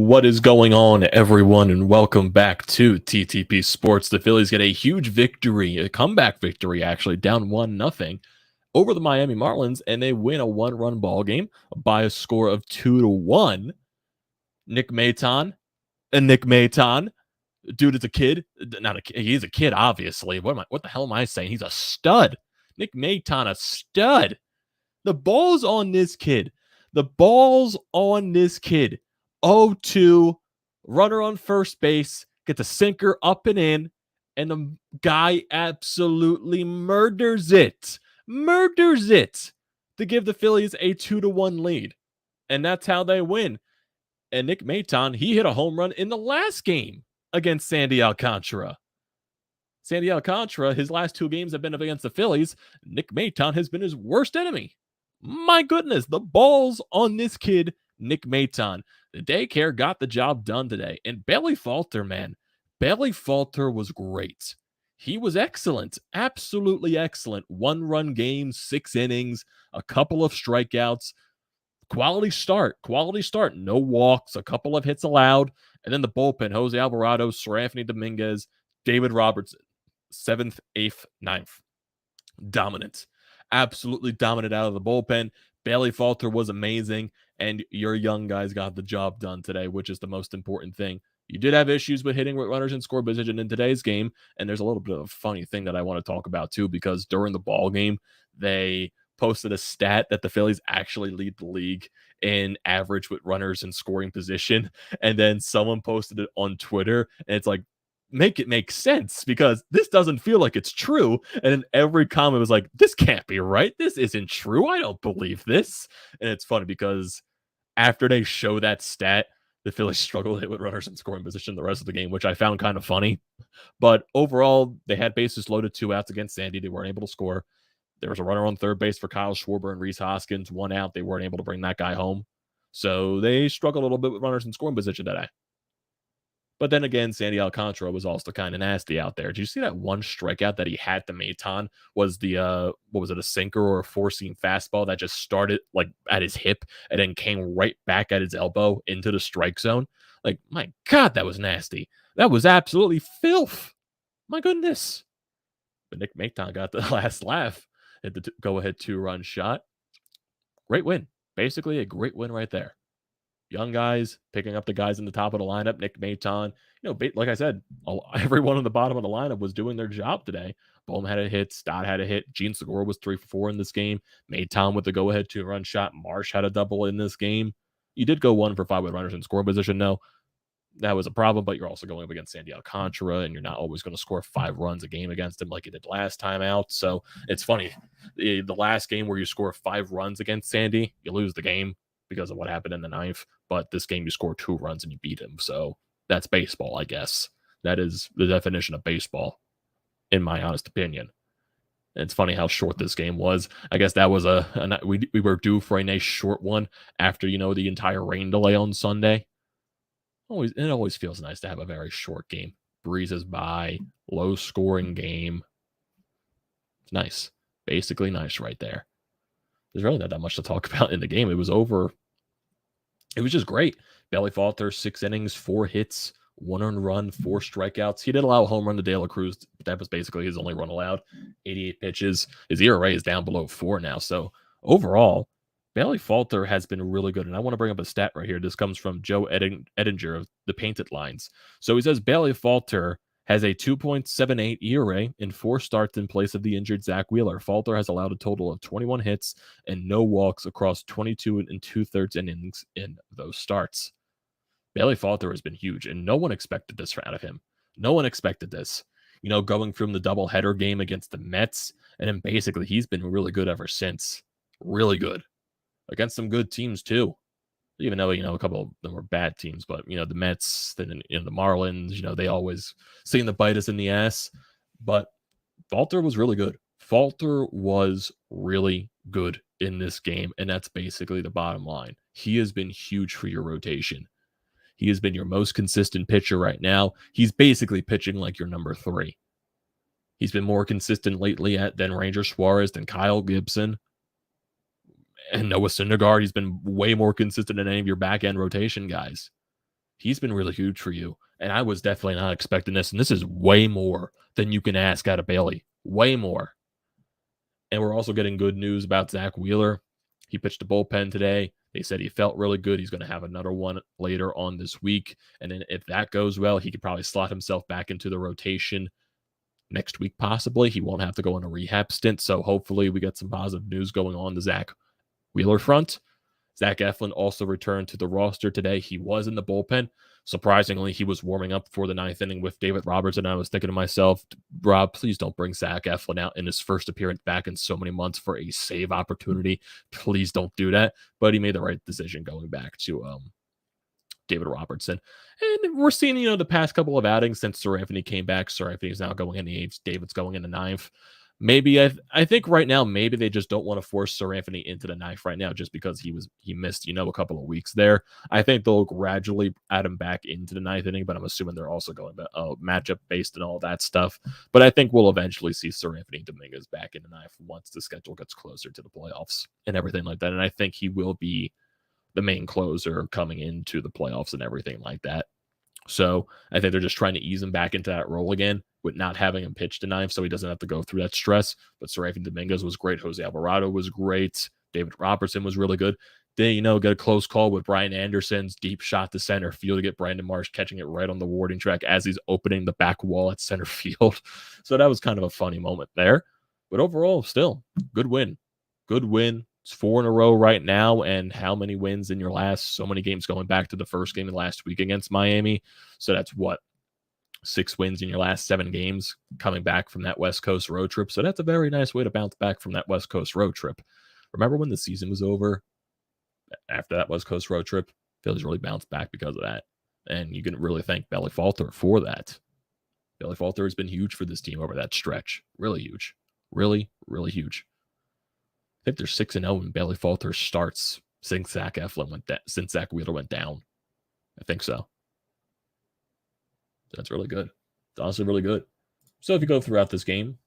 What is going on, everyone, and welcome back to TTP Sports. The Phillies get a huge victory, a comeback victory, actually, down 1-0 over the Miami Marlins, and they win a one-run ball game by a score of 2-1. Nick Maton, dude is a kid. Not a kid. He's a kid, obviously. What the hell am I saying? He's a stud. Nick Maton, a stud. The ball's on this kid. 0-2, runner on first base, gets a sinker up and in, and the guy absolutely murders it to give the Phillies a 2-1 lead. And that's how they win. And Nick Maton, he hit a home run in the last game against Sandy Alcantara. Sandy Alcantara, his last two games have been against the Phillies. Nick Maton has been his worst enemy. My goodness, the ball's on this kid, Nick Maton. The daycare got the job done today. And Falter, man. Falter was great. He was excellent. Absolutely excellent. One-run game, 6 innings, a couple of strikeouts. Quality start. No walks, a couple of hits allowed. And then the bullpen, Jose Alvarado, Sir Anthony Dominguez, David Robertson, 7th, 8th, 9th. Dominant. Absolutely dominant out of the bullpen. Falter was amazing, and your young guys got the job done today, which is the most important thing. You did have issues with hitting runners in score position in today's game, and there's a little bit of a funny thing that I want to talk about too, because during the ball game, they posted a stat that the Phillies actually lead the league in average with runners in scoring position, and then someone posted it on Twitter, and it's like, make it make sense, because this doesn't feel like it's true. And then every comment was like, this can't be right. This isn't true. I don't believe this. And it's funny because after they show that stat, the Phillies struggled to hit with runners in scoring position the rest of the game, which I found kind of funny. But overall, they had bases loaded, 2 outs against Sandy. They weren't able to score. There was a runner on third base for Kyle Schwarber and Rhys Hoskins, 1 out. They weren't able to bring that guy home. So they struggled a little bit with runners in scoring position today. But then again, Sandy Alcantara was also kind of nasty out there. Did you see that one strikeout that he had to Maton was the, a sinker or a four-seam fastball that just started like at his hip and then came right back at his elbow into the strike zone? Like, my God, that was nasty. That was absolutely filth. My goodness. But Nick Maton got the last laugh at the go-ahead 2-run shot. Great win. Basically a great win right there. Young guys picking up the guys in the top of the lineup. Nick Maton, like I said, everyone on the bottom of the lineup was doing their job today. Bohm had a hit. Stott had a hit. Gene Segura was 3 for 4 in this game. Maton with the go-ahead 2-run shot. Marsh had a double in this game. You did go 1 for 5 with runners in scoring position, though. That was a problem, but you're also going up against Sandy Alcantara, and you're not always going to score 5 runs a game against him like you did last time out. So it's funny. The last game where you score 5 runs against Sandy, you lose the game because of what happened in the 9th. But this game, you score 2 runs and you beat him. So that's baseball, I guess. That is the definition of baseball, in my honest opinion. And it's funny how short this game was. I guess that was we were due for a nice short one after, the entire rain delay on Sunday. It always feels nice to have a very short game. Breezes by, low scoring game. It's nice. Basically nice right there. There's really not that much to talk about in the game. It was over. It was just great. Falter, 6 innings, 4 hits, 1 earned run, 4 strikeouts. He did allow a home run to De La Cruz, but that was basically his only run allowed. 88 pitches. His ERA is down below 4 now. So overall, Falter has been really good. And I want to bring up a stat right here. This comes from Joe Edinger of the Painted Lines. So he says Falter has a 2.78 ERA in 4 starts in place of the injured Zack Wheeler. Falter has allowed a total of 21 hits and no walks across 22 2/3 innings in those starts. Falter has been huge, and no one expected this out of him. No one expected this. Going from the doubleheader game against the Mets, and then basically he's been really good ever since. Really good. Against some good teams, too. Even though, a couple of them were bad teams, but, the Mets, then, the Marlins, they always seem to bite us in the ass. But Falter was really good. Falter was really good in this game, and that's basically the bottom line. He has been huge for your rotation. He has been your most consistent pitcher right now. He's basically pitching like your number 3. He's been more consistent lately than Ranger Suarez, than Kyle Gibson. And Noah Syndergaard, he's been way more consistent than any of your back-end rotation guys. He's been really huge for you. And I was definitely not expecting this. And this is way more than you can ask out of Bailey. Way more. And we're also getting good news about Zack Wheeler. He pitched a bullpen today. They said he felt really good. He's going to have another one later on this week. And then if that goes well, he could probably slot himself back into the rotation next week, possibly. He won't have to go on a rehab stint. So hopefully we get some positive news going on the Zack Wheeler front. Zach Eflin also returned to the roster today. He was in the bullpen. Surprisingly, he was warming up for the ninth inning with David Robertson. I was thinking to myself, Rob, please don't bring Zach Eflin out in his first appearance back in so many months for a save opportunity. Please don't do that. But he made the right decision going back to David Robertson. And we're seeing, the past couple of outings since Sir Anthony came back. Sir Anthony's now going in the eighth. David's going in the ninth. Maybe I think right now, maybe they just don't want to force Sir Anthony into the ninth right now just because he missed, a couple of weeks there. I think they'll gradually add him back into the ninth inning, but I'm assuming they're also going matchup based and all that stuff. But I think we'll eventually see Sir Anthony Dominguez back in the ninth once the schedule gets closer to the playoffs and everything like that. And I think he will be the main closer coming into the playoffs and everything like that. So I think they're just trying to ease him back into that role again with not having him pitch the ninth so he doesn't have to go through that stress. But Sir Anthony Dominguez was great. Jose Alvarado was great. David Robertson was really good. Then, get a close call with Brian Anderson's deep shot to center field to get Brandon Marsh catching it right on the warning track as he's opening the back wall at center field. So that was kind of a funny moment there. But overall, still, good win. Good win. It's 4 in a row right now. And how many wins in your last? So many games going back to the first game of last week against Miami. So that's 6 wins in your last 7 games coming back from that West Coast road trip. So that's a very nice way to bounce back from that West Coast road trip. Remember when the season was over after that West Coast road trip? Phillies really bounced back because of that. And you can really thank Bailey Falter for that. Bailey Falter has been huge for this team over that stretch. Really huge. Really, really huge. I think they're 6-0 when Bailey Falter starts since Zach Wheeler went down. I think so. That's really good. It's honestly really good. So if you go throughout this game,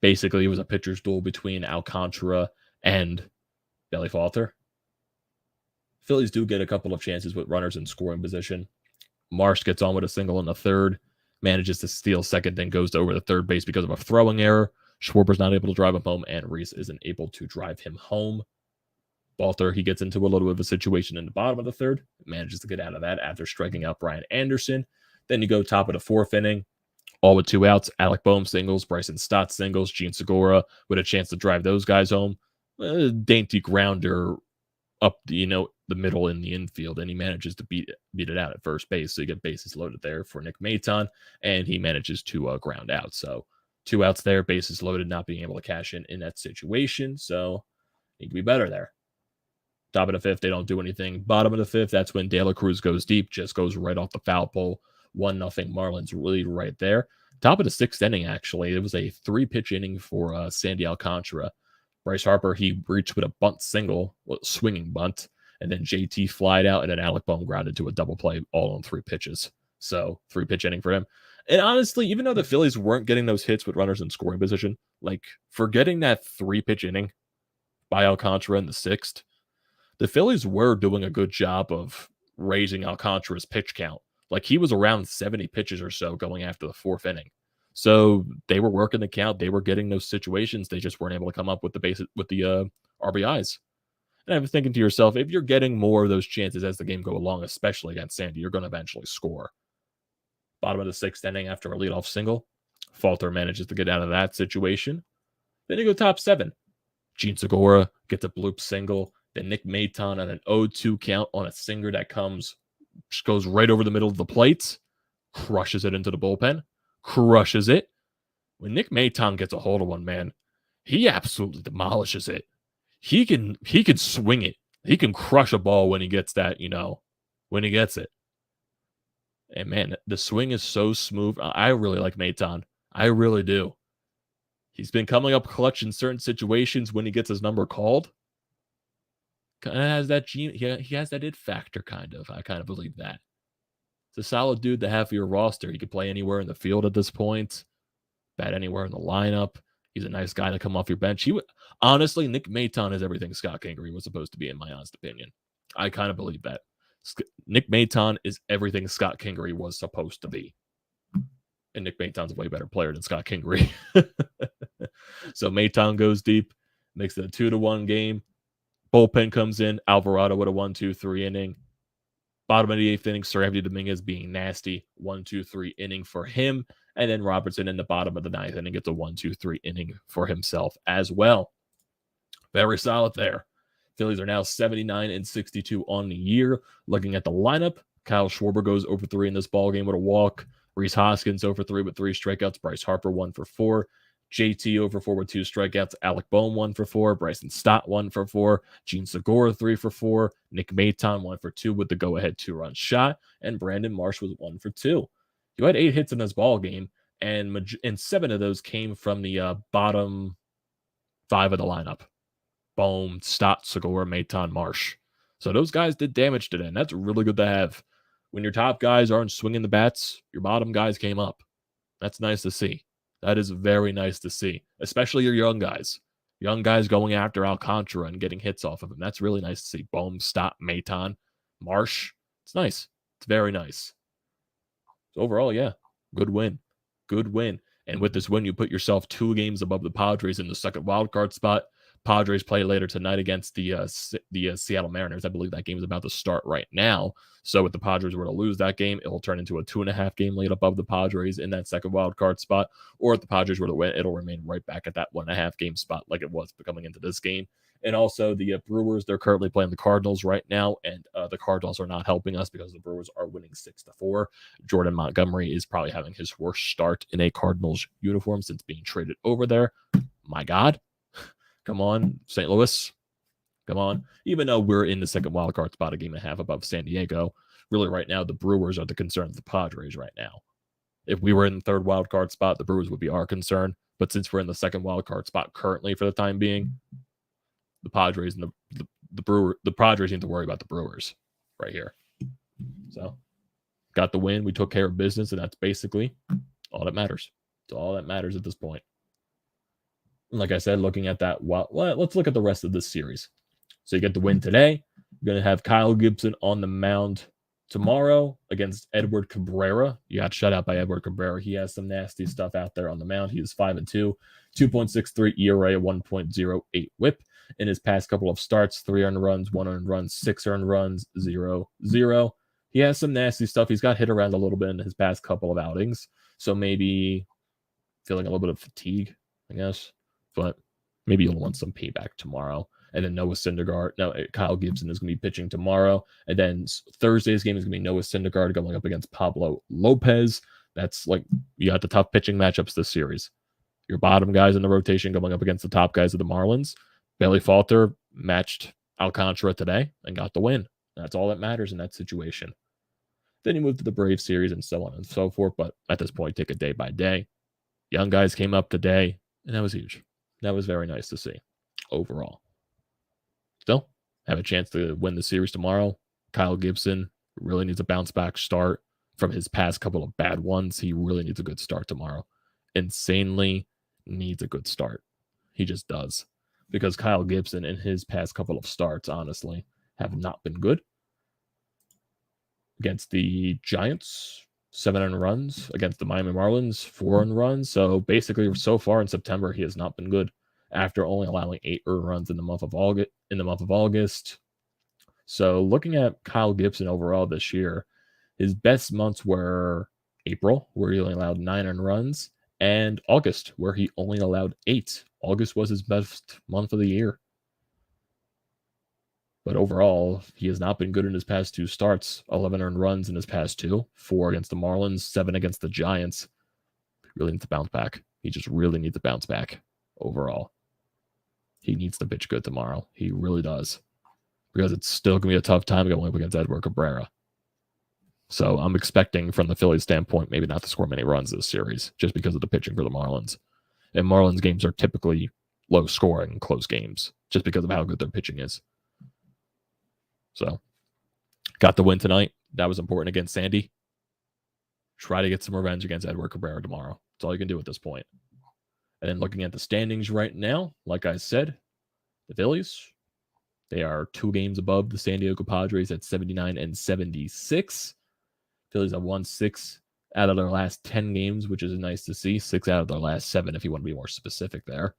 basically it was a pitcher's duel between Alcantara and Bailey Falter. Phillies do get a couple of chances with runners in scoring position. Marsh gets on with a single in the third, manages to steal second, then goes over the third base because of a throwing error. Schwarber's not able to drive him home, and Rhys isn't able to drive him home. Falter, he gets into a little bit of a situation in the bottom of the third, manages to get out of that after striking out Brian Anderson. Then you go top of the 4th inning, all with 2 outs. Alec Boehm singles, Bryson Stott singles, Gene Segura with a chance to drive those guys home. Dainty grounder up the middle in the infield, and he manages to beat it out at first base. So you get bases loaded there for Nick Maton, and he manages to ground out. So 2 outs there, bases loaded, not being able to cash in that situation. So need to be better there. Top of the 5th, they don't do anything. Bottom of the 5th, that's when De La Cruz goes deep, just goes right off the foul pole. 1-0 Marlins lead right there. Top of the 6th inning, actually, it was a 3-pitch inning for Sandy Alcantara. Bryce Harper, he reached with a bunt single, swinging bunt, and then JT flied out, and then Alec Boehm grounded to a double play all on 3 pitches. So 3-pitch inning for him. And honestly, even though the Phillies weren't getting those hits with runners in scoring position, like forgetting that 3-pitch inning by Alcantara in the 6th, the Phillies were doing a good job of raising Alcantara's pitch count. Like he was around 70 pitches or so going after the 4th inning. So they were working the count. They were getting those situations. They just weren't able to come up with the RBIs. And I'm thinking to yourself, if you're getting more of those chances as the game go along, especially against Sandy, you're going to eventually score. Bottom of the 6th inning after a leadoff single, Falter manages to get out of that situation. Then you go top 7. Gene Segura gets a bloop single. Then Nick Maton on an 0-2 count on a sinker that just goes right over the middle of the plate, crushes it into the bullpen, crushes it. When Nick Maton gets a hold of one, man, he absolutely demolishes it. He can swing it. He can crush a ball when he gets that, when he gets it. And man, the swing is so smooth. I really like Maton. I really do. He's been coming up clutch in certain situations when he gets his number called. Kind of has that gene. He has that it factor, kind of. I kind of believe that. It's a solid dude to have for your roster. He could play anywhere in the field at this point. Bat anywhere in the lineup. He's a nice guy to come off your bench. Honestly, Nick Maton is everything Scott Kingery was supposed to be, in my honest opinion. I kind of believe that. Nick Maton is everything Scott Kingery was supposed to be. And Nick Maton's a way better player than Scott Kingery. So Maton goes deep, makes it a 2-1 game. Bullpen comes in. Alvarado with a 1-2-3 inning. Bottom of the 8th inning, Serandy Dominguez being nasty. 1-2-3 inning for him. And then Robertson in the bottom of the 9th inning gets a 1-2-3 inning for himself as well. Very solid there. Phillies are now 79-62 on the year. Looking at the lineup, Kyle Schwarber goes over 3 in this ballgame with a walk. Rhys Hoskins over 3 with 3 strikeouts. Bryce Harper 1 for 4. JT over 4 with 2 strikeouts. Alec Bohm 1 for 4. Bryson Stott 1 for 4. Gene Segura 3 for 4. Nick Maton 1 for 2 with the go-ahead 2-run shot. And Brandon Marsh was 1 for 2. You had 8 hits in this ball game, and 7 of those came from the bottom 5 of the lineup. Bohm, Stott, Segura, Maton, Marsh. So those guys did damage today, and that's really good to have. When your top guys aren't swinging the bats, your bottom guys came up. That's nice to see. That is very nice to see, especially your young guys. Young guys going after Alcantara and getting hits off of him. That's really nice to see. Bohm, Stott, Maton, Marsh. It's nice. It's very nice. So overall, yeah, good win. Good win. And with this win, you put yourself 2 games above the Padres in the second wildcard spot. Padres play later tonight against the Seattle Mariners. I believe that game is about to start right now. So if the Padres were to lose that game, it will turn into a 2.5 game lead above the Padres in that second wild card spot. Or if the Padres were to win, it'll remain right back at that 1.5 game spot like it was coming into this game. And also the Brewers, they're currently playing the Cardinals right now, and the Cardinals are not helping us because the Brewers are winning 6-4. Jordan Montgomery is probably having his worst start in a Cardinals uniform since being traded over there. My God. Come on, St. Louis. Come on. Even though we're in the second wildcard spot, a game and a half above San Diego, really right now, the Brewers are the concern of the Padres right now. If we were in the third wildcard spot, the Brewers would be our concern. But since we're in the second wildcard spot currently for the time being, the Padres and the Padres need to worry about the Brewers right here. So, got the win. We took care of business, and that's basically all that matters. It's all that matters at this point. Like I said, looking at that, well, let's look at the rest of this series. So you get the win today. You're going to have Kyle Gibson on the mound tomorrow against Edward Cabrera. You got shut out by Edward Cabrera. He has some nasty stuff out there on the mound. He is 5-2, 2.63 ERA, 1.08 WHIP. In his past couple of starts, 3 earned runs, 1 earned run, 6 earned runs, 0-0. He has some nasty stuff. He's got hit around a little bit in his past couple of outings. So maybe feeling a little bit of fatigue, I guess. But maybe you'll want some payback tomorrow. And then Kyle Gibson is going to be pitching tomorrow. And then Thursday's game is going to be Noah Syndergaard going up against Pablo Lopez. That's like, you got the tough pitching matchups this series. Your bottom guys in the rotation going up against the top guys of the Marlins. Bailey Falter matched Alcantara today and got the win. That's all that matters in that situation. Then you move to the Braves series and so on and so forth. But at this point, take it day by day. Young guys came up today, and that was huge. That was very nice to see overall. Still, have a chance to win the series tomorrow. Kyle Gibson really needs a bounce back start from his past couple of bad ones. He really needs a good start tomorrow. Insanely needs a good start. He just does. Because Kyle Gibson in his past couple of starts, honestly, have not been good. Against the Giants, 7 earned runs. Against the Miami Marlins, 4 earned runs. So basically, so far in September, he has not been good. After only allowing 8 earned runs in the month of August. So looking at Kyle Gibson overall this year, his best months were April, where he only allowed 9 earned runs, and August, where he only allowed 8. August was his best month of the year. But overall, he has not been good in his past 2 starts. 11 earned runs in his past 2. 4 against the Marlins, 7 against the Giants. He really needs to bounce back. He just really needs to bounce back overall. He needs to pitch good tomorrow. He really does. Because it's still going to be a tough time going up against Edward Cabrera. So I'm expecting from the Phillies standpoint maybe not to score many runs this series just because of the pitching for the Marlins. And Marlins games are typically low scoring, close games, just because of how good their pitching is. So, got the win tonight. That was important against Sandy. Try to get some revenge against Edward Cabrera tomorrow. That's all you can do at this point. And then looking at the standings right now, like I said, the Phillies, They are 2 games above the San Diego Padres at 79 and 76. Phillies have won 6 out of their last 10 games, which is nice to see. 6 out of their last 7, if you want to be more specific there.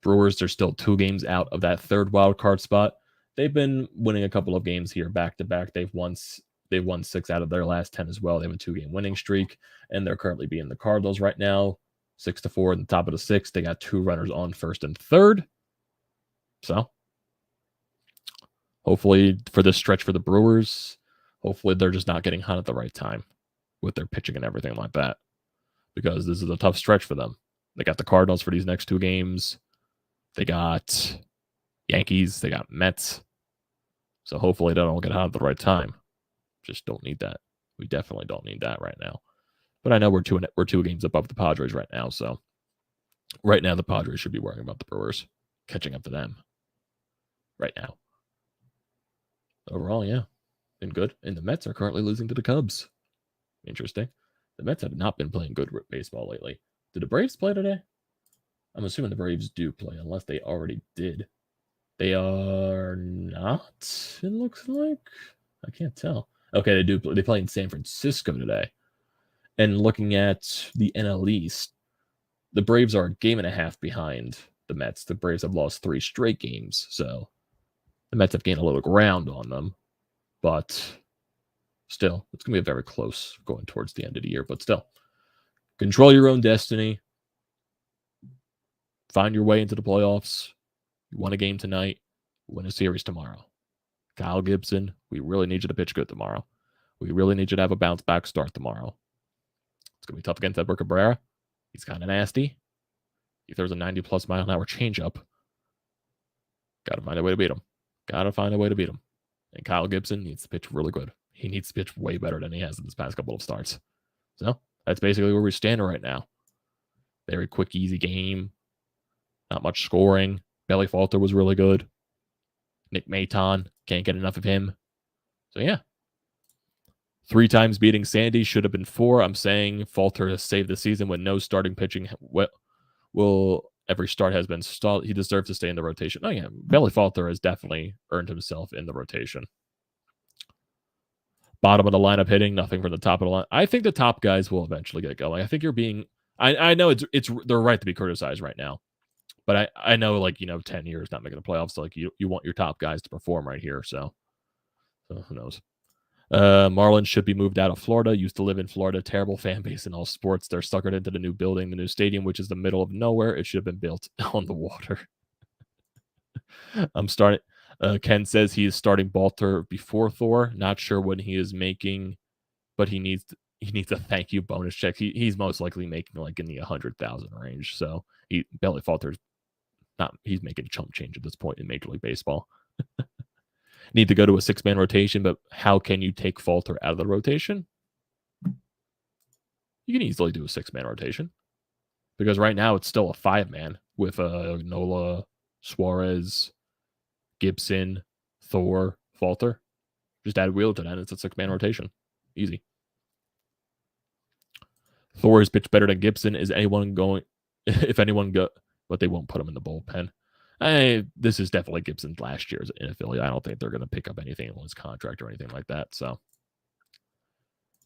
Brewers are still 2 games out of that 3rd wild card spot. They've been winning a couple of games here back to back. They've won 6 out of their last 10 as well. They have a 2-game winning streak, and they're currently beating the Cardinals right now, 6-4 in the top of the 6th. They got 2 runners on 1st and 3rd. So, hopefully for this stretch for the Brewers, hopefully they're just not getting hot at the right time with their pitching and everything like that, because this is a tough stretch for them. They got the Cardinals for these next 2 games. They got Yankees. They got Mets. So hopefully they don't get hot at the right time. Just don't need that. We definitely don't need that right now. But I know we're 2 games above the Padres right now. So right now the Padres should be worrying about the Brewers catching up to them right now. Overall, yeah, been good. And the Mets are currently losing to the Cubs. Interesting. The Mets have not been playing good baseball lately. Did the Braves play today? I'm assuming the Braves do play, unless they already did. They are not, it looks like. I can't tell. Okay, they do. They play in San Francisco today. And looking at the NL East, the Braves are a game and a half behind the Mets. The Braves have lost 3 straight games, so the Mets have gained a little ground on them. But still, it's going to be very close going towards the end of the year. But still, control your own destiny. Find your way into the playoffs. You won a game tonight. Win a series tomorrow. Kyle Gibson, we really need you to pitch good tomorrow. We really need you to have a bounce-back start tomorrow. It's going to be tough against Edward Cabrera. He's kind of nasty. He throws a 90-plus mile-an-hour changeup. Got to find a way to beat him. And Kyle Gibson needs to pitch really good. He needs to pitch way better than he has in this past couple of starts. So that's basically where we stand right now. Very quick, easy game. Not much scoring. Belly Falter was really good. Nick Maton, can't get enough of him. So yeah. 3 times beating Sandy, should have been 4. I'm saying Falter has saved the season with no starting pitching. Every start has been stalled. He deserves to stay in the rotation. Oh yeah, Belly Falter has definitely earned himself in the rotation. Bottom of the lineup hitting, nothing from the top of the line. I think the top guys will eventually get going. I think you're being. I know they're right to be criticized right now. But I know, 10 years not making the playoffs, so you want your top guys to perform right here. So who knows? Marlins should be moved out of Florida. Used to live in Florida. Terrible fan base in all sports. They're suckered into the new building, the new stadium, which is the middle of nowhere. It should have been built on the water. I'm starting. Ken says he is starting Falter before Thor. Not sure what he is making, but he needs a thank you bonus check. He's most likely making in the 100,000 range. So Belly Falter's he's making chump change at this point in Major League Baseball. Need to go to a 6-man rotation, but how can you take Falter out of the rotation? You can easily do a 6-man rotation, because right now it's still a 5-man with Nola, Suarez, Gibson, Thor, Falter. Just add Wheel to that, and it's a 6-man rotation. Easy. Thor is pitched better than Gibson. Is anyone going? If anyone go, but they won't put him in the bullpen. This is definitely Gibson's last year in a Philly. I don't think they're going to pick up anything on his contract or anything like that. So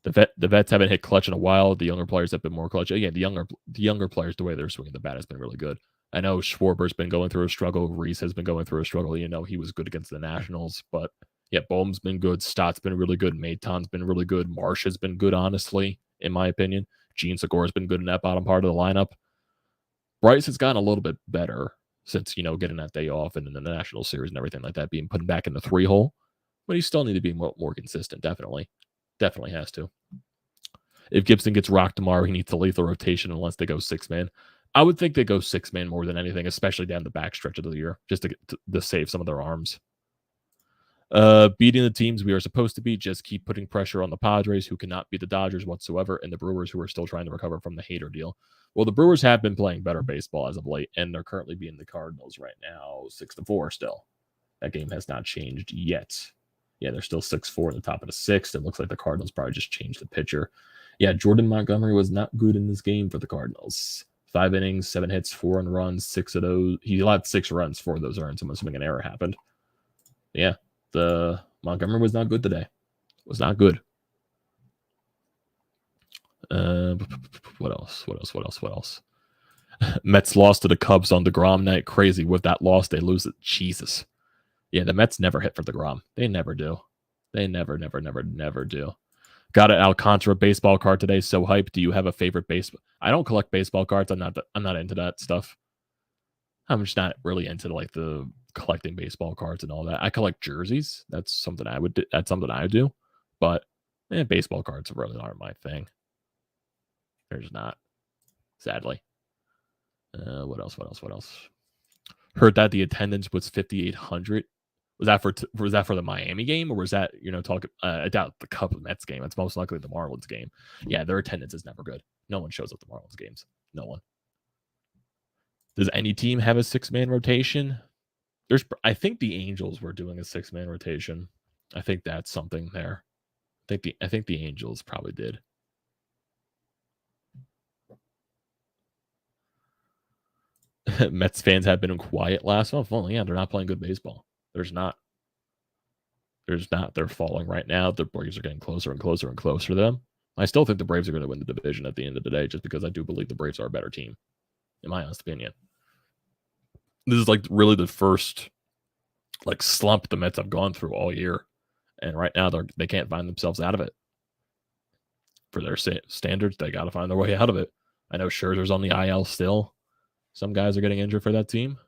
the vets haven't hit clutch in a while. The younger players have been more clutch. Again, the younger players, the way they're swinging the bat has been really good. I know Schwarber's been going through a struggle. Rhys has been going through a struggle. He was good against the Nationals, but yeah, Bohm's been good. Stott's been really good. Maton's been really good. Marsh has been good, honestly, in my opinion. Gene Segura's been good in that bottom part of the lineup. Bryce has gotten a little bit better since, getting that day off and in the National Series and everything like that, being put back in the 3-hole. But he still need to be more consistent, definitely. Definitely has to. If Gibson gets rocked tomorrow, he needs to leave the rotation unless they go 6-man. I would think they go 6-man more than anything, especially down the backstretch of the year, just to save some of their arms. Beating the teams we are supposed to beat, just keep putting pressure on the Padres, who cannot beat the Dodgers whatsoever, and the Brewers, who are still trying to recover from the Hader deal. Well, the Brewers have been playing better baseball as of late, and they're currently beating the Cardinals right now 6-4 still. That game has not changed yet. Yeah, they're still 6-4 in the top of the 6th. It looks like the Cardinals probably just changed the pitcher. Yeah, Jordan Montgomery was not good in this game for the Cardinals. 5 innings, 7 hits, 4 runs, 6 of those. He allowed 6 runs, 4 of those earned. So I'm assuming an error happened. Yeah, the Montgomery was not good today. Was not good. What else? Mets lost to the Cubs on DeGrom night. Crazy. With that loss, they lose it. Jesus. Yeah, the Mets never hit for DeGrom. They never do. They never do. Got an Alcantara baseball card today. So hyped. Do you have a favorite baseball? I don't collect baseball cards. I'm not into that stuff. I'm just not really into like the collecting baseball cards and all that. I collect jerseys. That's something I would do. That's something I do. But baseball cards really aren't my thing. They're just not. Sadly. What else? Heard that the attendance was 5,800. Was that for the Miami game, or was that talking? I doubt the Cubs Mets game. It's most likely the Marlins game. Yeah, their attendance is never good. No one shows up to Marlins games. No one. Does any team have a 6-man rotation? I think the Angels were doing a 6-man rotation. I think that's something there. I think the Angels probably did. Mets fans have been quiet last month. Well, yeah, they're not playing good baseball. There's not. They're falling right now. The Braves are getting closer and closer and closer to them. I still think the Braves are going to win the division at the end of the day, just because I do believe the Braves are a better team, in my honest opinion. This is like really the first like slump the Mets have gone through all year, and right now they can't find themselves out of it. For their standards, they got to find their way out of it. I know Scherzer's on the IL still. Some guys are getting injured for that team.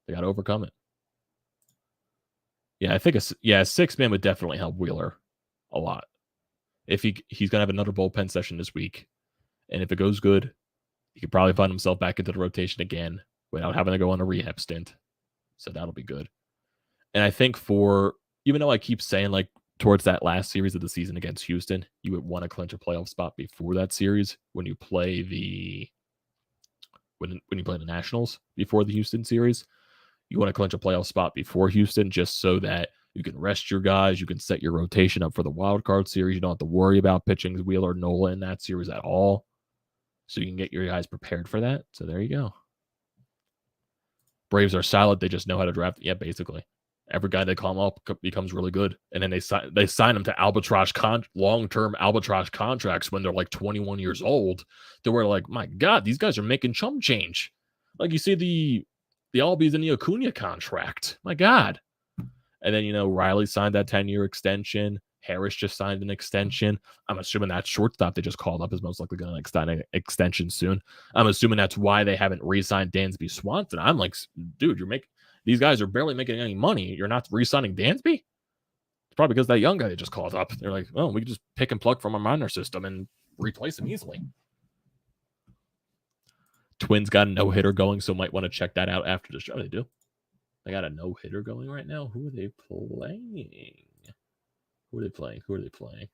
They got to overcome it. Yeah, I think a 6-man would definitely help Wheeler a lot. If he's going to have another bullpen session this week, and if it goes good, he could probably find himself back into the rotation again without having to go on a rehab stint. So that'll be good. And I think even though I keep saying like towards that last series of the season against Houston, you would want to clinch a playoff spot before that series when you play when you play the Nationals before the Houston series. You want to clinch a playoff spot before Houston just so that you can rest your guys. You can set your rotation up for the wild card series. You don't have to worry about pitching Wheeler, Nola in that series at all. So you can get your guys prepared for that. So there you go. Braves are solid. They just know how to draft. Yeah, basically. Every guy they call up becomes really good. And then they sign them to long-term albatross contracts when they're like 21 years old. They were like, my God, these guys are making chump change. Like you see the Albies and the Acuna contract. My God. And then, Riley signed that 10-year extension. Harris just signed an extension. I'm assuming that shortstop they just called up is most likely going to extend an extension soon. I'm assuming that's why they haven't re-signed Dansby Swanson. I'm like, dude, these guys are barely making any money. You're not re-signing Dansby? It's probably because that young guy they just called up. They're like, oh, we can just pick and plug from our minor system and replace him easily. Twins got a no-hitter going, so might want to check that out after the show. They do. They got a no-hitter going right now. Who are they playing? Who are they playing?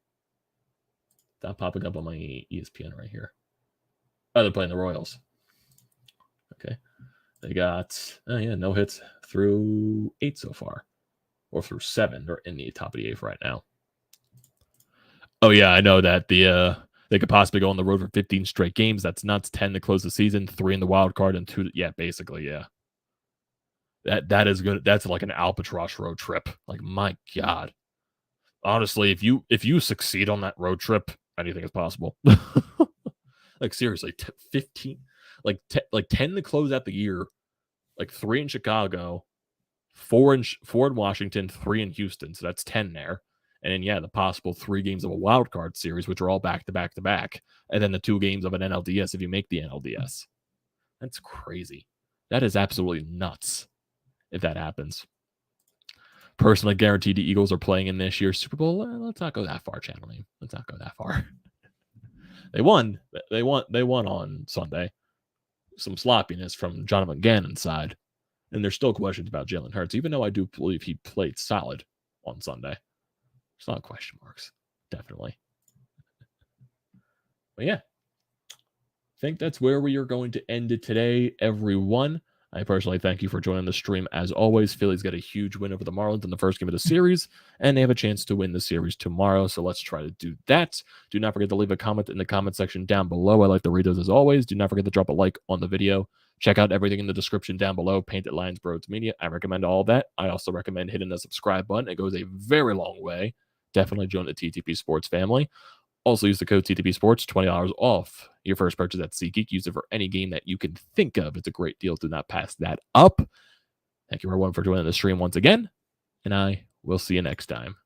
Not popping up on my ESPN right here. Oh, they're playing the Royals. Okay. They got, no hits through 8 so far. Or through 7. They're in the top of the 8th right now. Oh, yeah, I know that they could possibly go on the road for 15 straight games. That's nuts. 10 to close the season, 3 in the wild card, and 2. Yeah, basically, yeah. That is good. That's like an albatross road trip. Like, my God. Honestly, if you succeed on that road trip, anything is possible. Like seriously, 15, like 10 to close out the year, like 3 in Chicago, 4 in Washington, 3 in Houston. So that's 10 there. And then the possible 3 games of a wild card series, which are all back to back to back, and then the 2 games of an NLDS if you make the NLDS. That's crazy. That is absolutely nuts if that happens. Personally guaranteed the Eagles are playing in this year's Super Bowl. Let's not go that far, channel name. Let's not go that far. They won on Sunday. Some sloppiness from Jonathan Gannon's side. And there's still questions about Jalen Hurts, even though I do believe he played solid on Sunday. There's a lot of question marks. Definitely. But yeah. I think that's where we are going to end it today, everyone. I personally thank you for joining the stream. As always, Phillies got a huge win over the Marlins in the first game of the series, and they have a chance to win the series tomorrow, so let's try to do that. Do not forget to leave a comment in the comment section down below. I like to read those as always. Do not forget to drop a like on the video. Check out everything in the description down below. Painted Lines, BrodesMedia. I recommend all of that. I also recommend hitting the subscribe button. It goes a very long way. Definitely join the TTP Sports family. Also use the code TTP Sports, $20 off your first purchase at SeatGeek. Use it for any game that you can think of. It's a great deal. Do not pass that up. Thank you everyone for joining the stream once again, and I will see you next time.